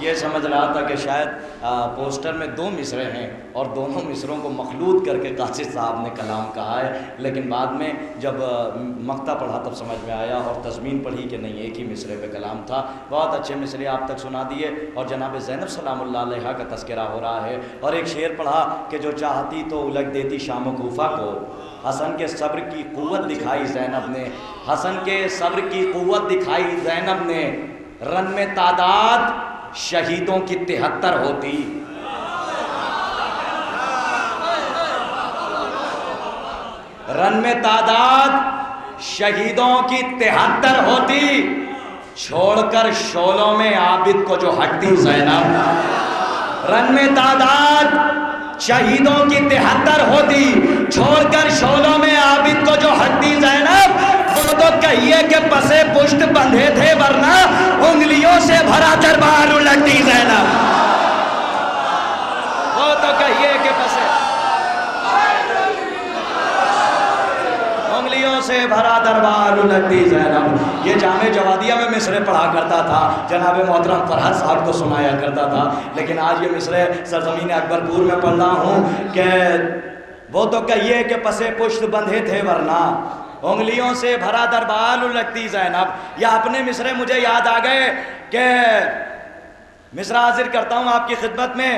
یہ سمجھ رہا تھا کہ شاید پوسٹر میں 2 مصرے ہیں اور دونوں مصروں کو مخلوط کر کے قاصد صاحب نے کلام کہا ہے، لیکن بعد میں جب مقطع پڑھا تب سمجھ میں آیا اور تضمین پڑھی کہ نہیں ایک ہی مصرے پہ کلام تھا۔ بہت اچھے مصرے آپ تک سنا دیے اور جناب زینب سلام اللہ علیہا کا تذکرہ ہو رہا ہے، اور ایک شعر پڑھا کہ جو چاہتی تو الگ دیتی شام و کوفہ کو، حسن کے صبر کی قوت دکھائی زینب نے، حسن کے صبر کی قوت دکھائی زینب نے، رن میں تعداد شہیدوں کی 73 ہوتی، رن میں تعداد شہیدوں کی 73 ہوتی، چھوڑ کر شعلوں میں عابد کو جو ہٹتی زینب، رن میں تعداد شہیدوں کی 73 ہوتی، چھوڑ کر شعلوں میں عابد کو جو ہٹتی زینب، وہ تو کہیے کہ پسے پشت بندھے تھے ورنہ انگلیوں سے بھرا دربار الٹتی زینب، وہ تو کہیے کہ پسے انگلیوں سے بھرا دربار الٹتی زینب۔ یہ جامع جوادیہ میں مصرے پڑھا کرتا تھا، جناب محترم فرحت صاحب کو سنایا کرتا تھا، لیکن آج یہ مصرے سرزمین اکبر پور میں پڑھ رہا ہوں کہ وہ تو کہیے کہ پسے پشت بندھے تھے ورنہ انگلیوں سے بھرا دربار الٹتی زینب۔ یا اپنے مصرے مجھے یاد آ گئے کہ مصرع حاضر کرتا ہوں آپ کی خدمت میں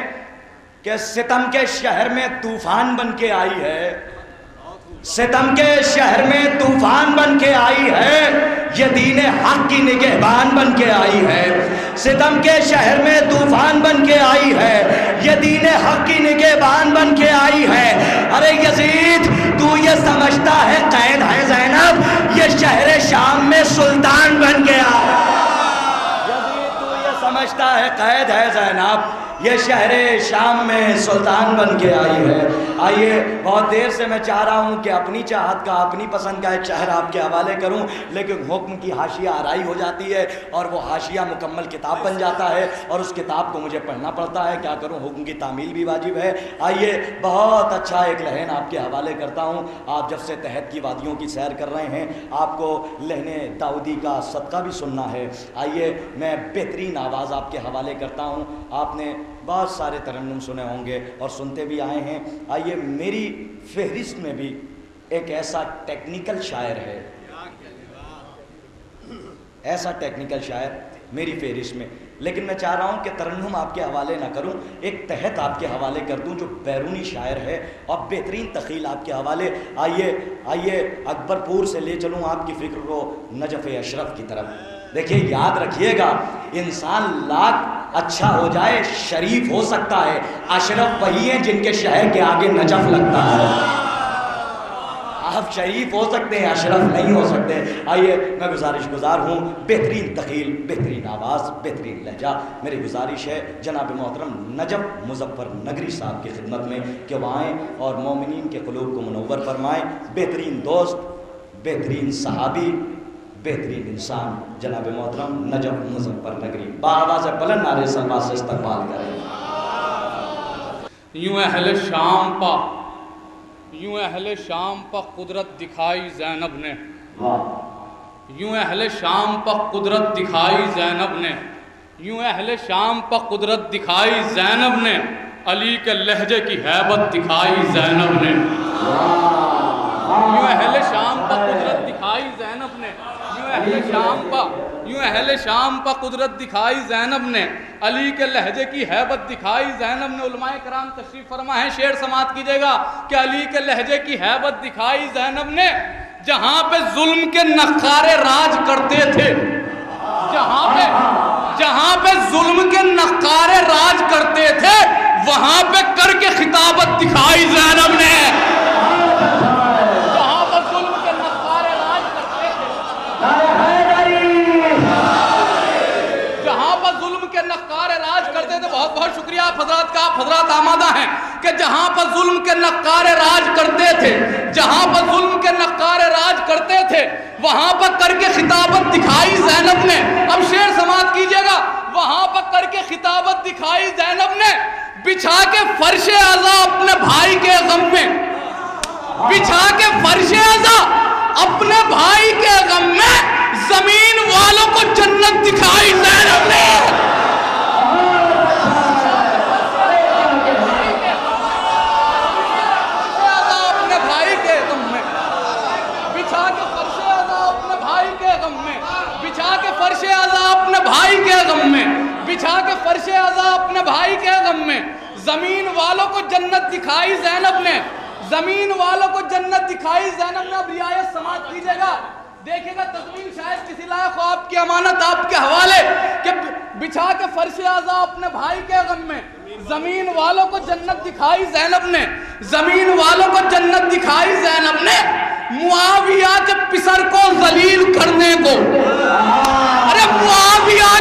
کہ ستم کے شہر میں طوفان بن کے آئی ہے، ستم کے شہر میں طوفان بن کے آئی ہے، یہ دین حق کی نگہبان بن کے آئی ہے، ستم کے شہر میں طوفان بن کے آئی ہے، یہ دین حق کی نگہبان بن کے آئی ہے۔ ارے یزید تو یہ سمجھتا ہے قید ہے زینب، یہ شہر شام میں سلطان بن گیا، یزید تو یہ سمجھتا ہے قید ہے زینب، یہ شہر شام میں سلطان بن کے آئی ہے۔ آئیے بہت دیر سے میں چاہ رہا ہوں کہ اپنی چاہت کا اپنی پسند کا ایک شہر آپ کے حوالے کروں، لیکن حکم کی حاشیہ آرائی ہو جاتی ہے اور وہ حاشیہ مکمل کتاب بن جاتا ہے اور اس کتاب کو مجھے پڑھنا پڑتا ہے، کیا کروں حکم کی تعمیل بھی واجب ہے۔ آئیے بہت اچھا ایک لہن آپ کے حوالے کرتا ہوں۔ آپ جب سے تحت کی وادیوں کی سیر کر رہے ہیں آپ کو لہن داؤدی کا صدقہ بھی سننا ہے۔ آئیے میں بہترین آواز آپ کے حوالے کرتا ہوں۔ آپ نے بہت سارے ترنم سنے ہوں گے اور سنتے بھی آئے ہیں۔ آئیے میری فہرست میں بھی ایک ایسا ٹیکنیکل شاعر ہے، ایسا ٹیکنیکل شاعر میری فہرست میں، لیکن میں چاہ رہا ہوں کہ ترنم آپ کے حوالے نہ کروں، ایک تحت آپ کے حوالے کر دوں جو بیرونی شاعر ہے اور بہترین تخیل آپ کے حوالے۔ آئیے اکبر پور سے لے چلوں آپ کی فکر کو نجف اشرف کی طرف۔ دیکھیے یاد رکھیے گا، انسان لاکھ اچھا ہو جائے شریف ہو سکتا ہے، اشرف وہی ہیں جن کے شہر کے آگے نجف لگتا ہے۔ آپ شریف ہو سکتے ہیں، اشرف نہیں ہو سکتے۔ آئیے میں گزارش گزار ہوں، بہترین تخیل، بہترین آواز، بہترین لہجہ، میری گزارش ہے جناب محترم نجف مظفر نگری صاحب کی خدمت میں کہ وہ آئیں اور مومنین کے قلوب کو منور فرمائیں۔ بہترین دوست، بہترین صحابی، بہترین انسان جناب محترم نجف مظفر نگری بآواز بلند نعرے سلوات سے استقبال کریں۔ یوں اہل شام پا قدرت دکھائی زینب نے، یوں اہل شام پا قدرت دکھائی زینب نے، یوں اہل شام پا قدرت دکھائی زینب نے، علی کے لہجے کی ہیبت دکھائی زینب نے، یوں اہل شام پا قدرت دکھائی زینب نے، یوں اہل شام پا قدرت دکھائی زینب نے، علی کے لہجے کی ہیبت دکھائی زینب نے۔ علماء کرام تشریف فرما ہے، شعر سماعت کیجئے گا کہ علی کے لہجے کی ہیبت دکھائی زینب نے، جہاں پہ ظلم کے نخارے راج کرتے تھے، جہاں پہ ظلم کے نخارے راج کرتے تھے، وہاں پہ کر کے خطابت دکھائی زینب نے، جہاں پہ ظلم کے نخارے راج کرتے تھے، بہت بہت شکریہ آپ حضرات کا، آپ حضرات آمادہ ہیں کہ جہاں پر ظلم کے نقار راج کرتے تھے، جہاں پر ظلم کے نقار راج کرتے تھے، وہاں پر کر کے خطابت دکھائی زینب نے۔ اب شعر سماعت کیجئے گا، وہاں پر کر کے خطابت دکھائی زینب نے، بچھا کے فرش عزا اپنے بھائی کے غم میں، بچھا کے فرش عزا اپنے بھائی کے غم میں، زمین والوں کو جنت دکھائی زینب نے۔ بھائی کے غم میں. زمین والوں کو جنت دکھائی زینب نے, زمین والوں کو جنت دکھائی زینب نے. اب رعایت سماعت کیجئے گا, دیکھیں گا تضمین شاید کسی لائق ہو, آپ کی امانت آپ کے حوالے کہ بچھا کے فرش اعضاء اپنے بھائی کے غم میں. زمین والوں کو جنت دکھائی زینب نے, زمین والوں کو جنت دکھائی زینب نے, معاویہ کے پسر کو ذلیل کرنے کو. ارے معاویہ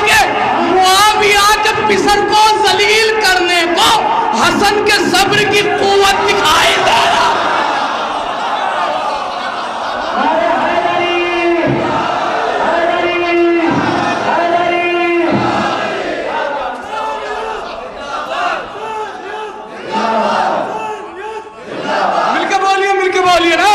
کے پسر کو ذلیل کرنے کو حسن کے صبر کی قوت دکھائی زینب. بولیے نا,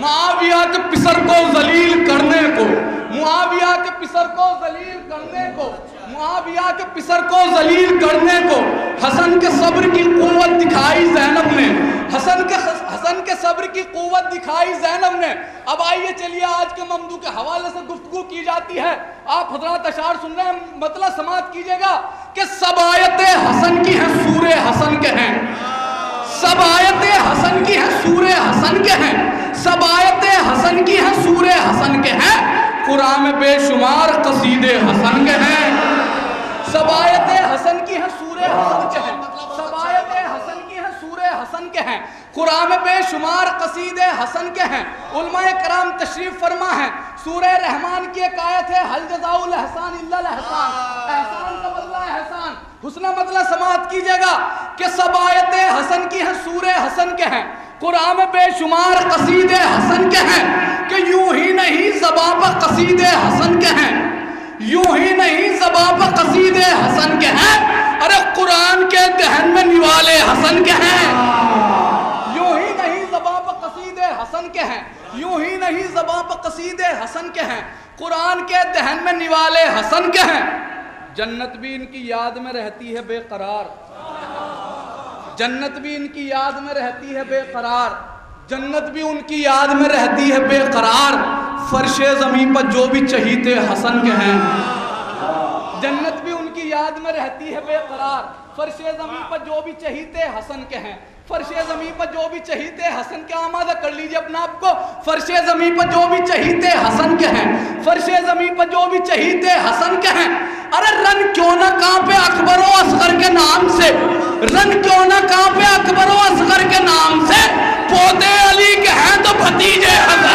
معاویہ کے پسر کو ذلیل کرنے کو, معاویہ کے پسر کو ذلیل کرنے کو, معاویہ کے پسر کو ذلیل کرنے کو حسن کے صبر کی قوت دکھائی زینب نے, حسن کے صبر کی قوت دکھائی زینب نے. اب آئیے چلیے آج کے ممدوح کے حوالے سے گفتگو کی جاتی ہے. آپ حضرات اشعار سن رہے ہیں, مطلب سماعت کیجئے گا کہ سب آیتیں حسن کی ہیں سورہ حسن کے ہیں, سب آیتیں حسن کی ہیں سورہ حسن کے ہیں, سب آیتیں حسن کی ہیں سورہ حسن کے ہیں, قرآن میں بے شمار قصیدے حسن کے ہیں. سب آیتیں حسن کی ہیں سورہ حسن کے ہیں, سب آیتیں حسن کی ہیں سورہ حسن کے ہیں, قرآن میں بے شمار قصیدے حسن کے ہیں. علماء کرام تشریف فرما ہیں, سورہ رحمان کی ایک آیت ہے حل جزاء الاحسان الا الاحسان, احسان کا مطلب ہے احسان, حسن مطلب سماعت کیجئے گا کہ سب آیتیں حسن کی ہیں سورہ حسن کے ہیں, قرآن میں بے شمار قصیدے حسن کے ہیں, کہ یوں ہی نہیں زباں پر قصیدے حسن کے ہیں, یوں ہی نہیں زباں پر قصیدے حسن کے ہیں, ارے قرآن کے دہن میں نوالے حسن کے ہیں. یوں ہی نہیں زباں پر قصیدے حسن کے ہیں, یوں ہی نہیں زباں پر قصیدے حسن کے ہیں, قرآن کے دہن میں نوالے حسن کے ہیں. جنت بھی ان کی یاد میں رہتی ہے بے قرار, جنت بھی ان کی یاد میں رہتی ہے بے قرار, جنت بھی ان کی یاد میں رہتی ہے بے قرار, فرش زمین پر جو بھی چہیتے حسن کے ہیں. جنت بھی ان کی یاد میں رہتی ہے بے قرار, فرش زمین پر جو بھی چہیتے حسن کے ہیں, فرش زمین پر جو بھی چہیتے حسن کے. آمادہ کر لیجئے اپنا آپ کو, فرش زمین پر جو بھی چہیتے حسن کے ہیں, فرش زمین پر جو بھی چہیتے حسن کے ہیں. ارے رن کیوں نہ کانپے اکبر و اصغر کے نام سے, رن کیوں نہ کانپے اکبر و اصغر کے نام سے, پوتے علی کے ہیں تو بھتیجے حسن.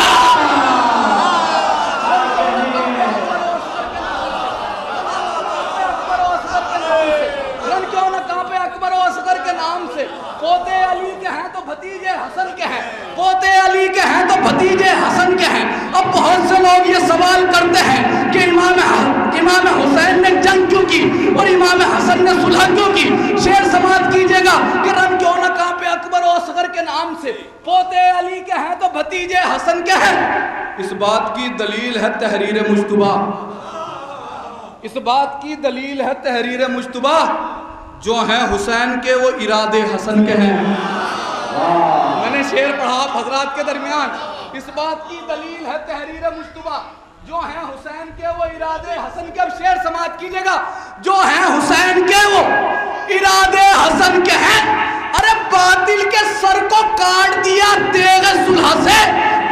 پوتے علی کے ہیں تو بھتیجے حسن کے ہیں, پوتے علی کے ہیں تو بھتیجے حسن کے ہیں. اب بہت سے لوگ یہ سوال کرتے ہیں کہ امام حسین نے جنگ کیوں کی اور امام حسن نے صلح کیوں کی. شعر سماعت کیجئے گا کہ رن کیوں نہ کانپے اکبر و اصغر کے نام سے, پوتے علی کے ہیں تو بھتیجے حسن کے ہیں. اس بات کی دلیل ہے تحریر مجتبیٰ, اس بات کی دلیل ہے تحریر مجتبیٰ, جو ہیں حسین کے وہ ارادے حسن کے ہیں. میں نے شعر پڑھا حضرات کے درمیان, اس بات کی دلیل ہے تحریر مجتبیٰ, جو ہیں حسین کے وہ ارادے حسن کے. اب شعر سماعت کیجئے گا, جو ہیں حسین کے وہ ارادے حسن کے ہیں. ارے باطل کے سر کو کاٹ دیا تیغ صلح سے,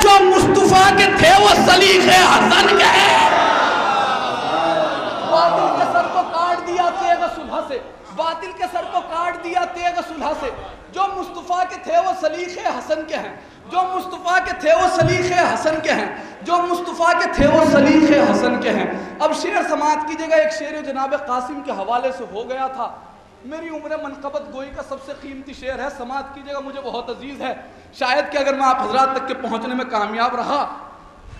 جو مصطفیٰ کے تھے وہ سلیقے حسن کے ہیں. باطل کے سر کو کاٹ دیا تیغ صلح سے, باطل کے سر کو کاٹ دیا تیغ صلح سے, جو مصطفیٰ کے تھے وہ سلیقے حسن کے ہیں, جو مصطفیٰ کے تھے وہ سلیقے حسن کے ہیں, جو مصطفیٰ کے تھے وہ سلیقے حسن کے ہیں. اب شعر سماعت کیجئے گا, ایک شعر جناب قاسم کے حوالے سے ہو گیا تھا, میری عمر منقبت گوئی کا سب سے قیمتی شعر ہے, سماعت کیجئے گا, مجھے بہت عزیز ہے. شاید کہ اگر میں آپ حضرات تک کے پہنچنے میں کامیاب رہا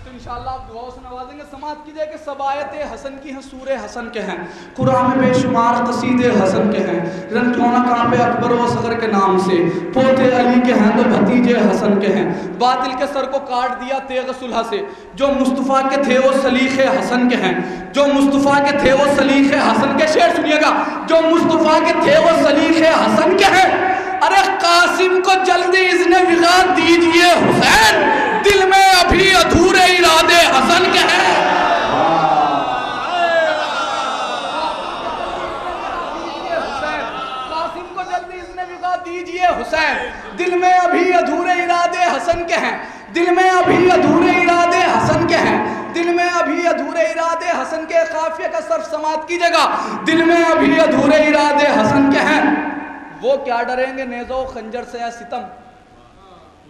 تو انشاءاللہ آپ دعاؤں سے نوازیں گے. سماعت کیجئے کہ سب آیتیں حسن کی ہیں سورہ حسن کے ہیں, قرآن میں بے شمار قصیدے حسن کے ہیں. رن کیوں نہ کانپے اکبر و اصغر کے نام سے, پوتے علی کے ہیں تو بھتیجے حسن کے ہیں. باطل کے سر کو کاٹ دیا تیغ صلح سے, جو مصطفیٰ کے تھے وہ سلیقے حسن کے ہیں, جو مصطفیٰ کے تھے وہ سلیقے حسن کے. شعر سنیے گا, جو مصطفیٰ کے تھے وہ سلیقے حسن کے ہیں. ارے قاسم کو جلدی اذن وغا دیجئے حسین, دل میں ابھی ادھورے ارادے حسن کے ہیں. ادھورے ارادے حسن کے قافیہ کا صرف سماعت کیجئے گا. دل میں ابھی ادھورے ارادے حسن کے ہیں. وہ کیا ڈریں گے نیزہ و خنجر سے ہے ستم,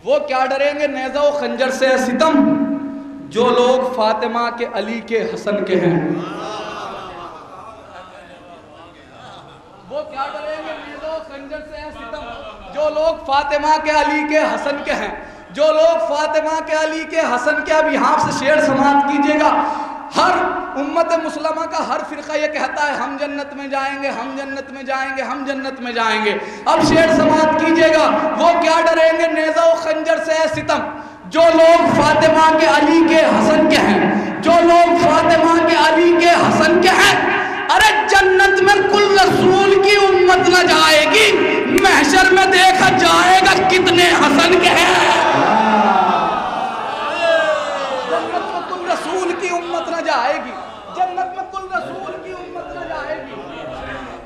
وہ کیا ڈریں گے نیزہ و خنجر سے ہے ستم, جو لوگ فاطمہ کے علی کے حسن کے ہیں. وہ کیا ڈریں گے نیزہ و خنجر سے ہے ستم, جو لوگ فاطمہ کے علی کے حسن کے ہیں. جو لوگ فاطمہ کے علی کے حسن کے, اب یہاں سے شعر سماعت کیجئے گا. ہر امت مسلمہ کا ہر فرقہ یہ کہتا ہے ہم جنت میں جائیں گے, ہم جنت میں جائیں گے, ہم جنت میں جائیں گے. اب شعر سماعت کیجئے گا. وہ کیا ڈریں گے نیزہ و خنجر سے ہے ستم, جو لوگ فاطمہ کے علی کے حسن کے ہیں. جو لوگ فاطمہ کے علی کے حسن کے ہیں. ارے جنت میں کل رسول کی امت نہ جائے گی, محشر میں دیکھا جائے گا کتنے حسن کے ہیں. جنت میں کل رسول کی امت نہ جائے گی, جنت میں کل رسول کی امت نہ جائے گی,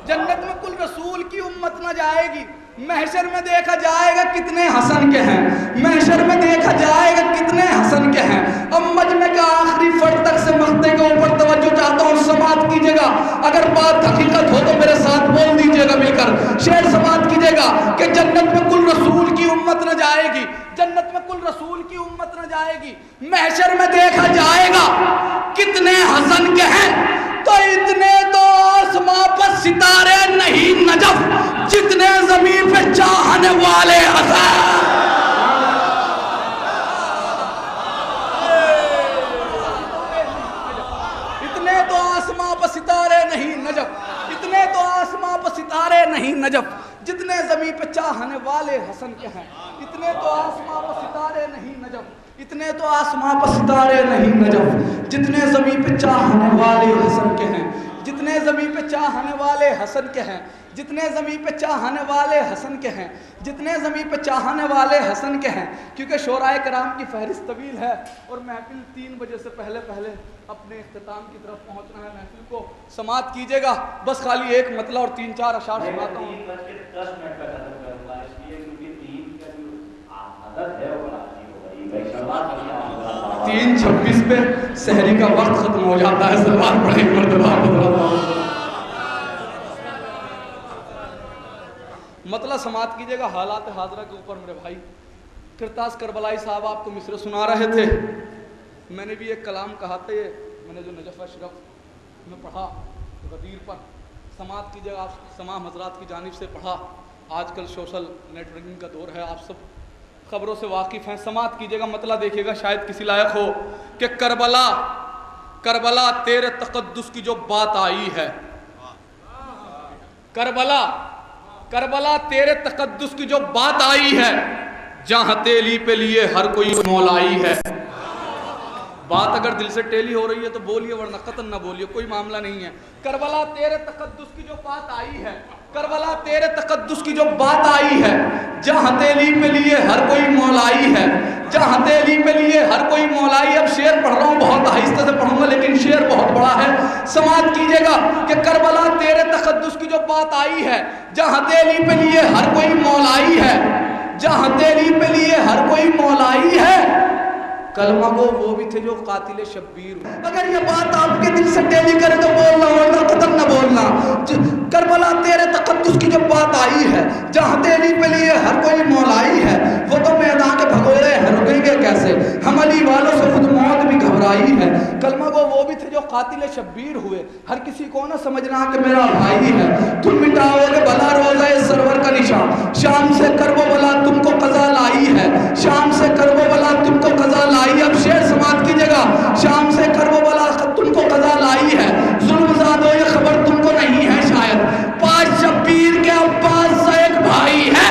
جنت میں کل رسول کی امت نہ جائے گی. محشر میں دیکھا جائے گا کتنے حسن کے ہیں, محشر میں دیکھا جائے گا کتنے حسن کے ہیں. اب مجمع کے آخری فرد تک سے مقطع کے اوپر توجہ چاہتا ہوں, سماعت کیجئے گا. اگر بات حقیقت ہو تو میرے ساتھ بول دیجئے گا مل کر. شعر سماعت کیجئے گا کہ جنت میں کل رسول کی امت نہ جائے گی, جنت میں کل رسول کی امت نہ جائے گی. محشر میں دیکھا جائے گا کتنے حسن کے ہیں. تو اتنے تو آسماں پر ستارے نہیں نجف, جتنے زمین پہ چاہنے والے حسن. اتنے تو آسماں پر ستارے نہیں نجف, اتنے تو آسماں پر ستارے نہیں نجف, جتنے زمین پہ چاہنے والے حسن کے ہیں. اتنے تو آسماں پر ستارے نہیں نجف, اتنے تو آسماں پر ستارے نہیں نجف, جتنے زمین پہ چاہنے والے حسن کے ہیں. جتنے زمین پہ چاہنے والے حسن کے ہیں, جتنے زمین پہ چاہنے والے حسن کے ہیں, جتنے زمین پہ چاہنے والے حسن کے ہیں. کیونکہ شعراء کرام کی فہرست طویل ہے اور محفل 3 بجے سے پہلے اپنے اختتام کی طرف پہنچنا ہے. محفل کو سماعت کیجئے گا. بس خالی ایک مطلع اور 3-4 اشعار سناتا ہوں. 3:26 پہ سحری کا وقت ختم ہو جاتا ہے. سلوات پڑھیں مرتبہ. مطلب سماعت کیجئے گا حالات حاضرہ کے اوپر. میرے بھائی کرتاس کربلائی صاحب آپ کو مصرع سنا رہے تھے. میں نے بھی ایک کلام کہا تھا, میں نے جو نجف اشرف میں پڑھا غدیر پر. سماعت کیجئے گا. آپ تمام حضرات کی جانب سے پڑھا. آج کل سوشل نیٹ ورکنگ کا دور ہے, آپ سب خبروں سے واقف ہیں. سماعت کیجئے گا. مطلب دیکھیے گا شاید کسی لائق ہو کہ کربلا تیرے تقدس کی جو بات آئی ہے, کربلا تیرے تقدس کی جو بات آئی ہے, جہاں تیلی پہ لیے ہر کوئی مولائی ہے. بات اگر دل سے ٹیلی ہو رہی ہے تو بولیے, ورنہ قطن نہ بولیے, کوئی معاملہ نہیں ہے. کربلا تیرے تقدس کی جو بات آئی ہے, کربلا تیرے تقدس کی جو بات آئی ہے, جہاں تیلی پہ لیے ہر کوئی مولائی ہے, جہاں تیلی پہ لیے ہر کوئی مولائی. اب شعر پڑھ رہا ہوں, بہت آہستہ سے پڑھوں گا لیکن شعر بہت بڑا ہے. سماعت کیجئے گا کہ کربلا تیرے تقدس کی جو بات آئی ہے, جہاں تیلی پہ لیے ہر کوئی مولائی ہے, جہاں تیلی پہ لیے ہر کوئی مولائی ہے. کلمہ کو وہ بھی تھے جو قاتل شبیر. اگر یہ بات آپ کے دل سے ٹیلی کرے تو بولنا, ورنہ قطن نہ بولنا. کربلا تیرے تقدس کی جو بات آئی ہے, جہاں تیلی پہ لیے ہر کوئی مولائی ہے, وہ تو میدان کے بھگوڑے ہیں, رکیں گے کیسے, ہم علی والوں سے خود موت بھی گھبرائی ہے. کلمہ کو وہ بھی تھے جو قاتل شبیر ہوئے. ہر کسی کو نہ سمجھنا کہ میرا بھائی ہے, تم مٹاؤ گے بلا روزہ سرور کا نشان. شام سے کرب و بلا تم کو قضا لائی ہے, شام سے کرب و بلا تم کو قضا لائی. اب شعر سماعت کیجئے گا. شام سے کرب و بلا تم کو قضا لائی ہے, ظلم زادو یہ خبر تم کو نہیں ہے شاید. 5 شبیر کے عباس سے ایک بھائی ہے,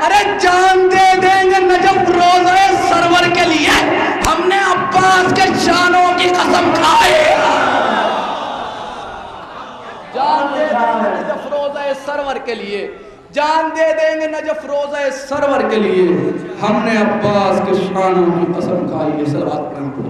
ارے جان دے دیں گے نجف روزہ سرور کے لیے, ہم نے عباس کے شانوں کی قسم کھائی. جان دے دیں گے نجف روزہ سرور کے لیے, جان دے دیں گے نجف روزہ سرور کے لیے, ہم نے عباس کے شانوں کی قسم کھائی ہے. صلوات پڑھیں.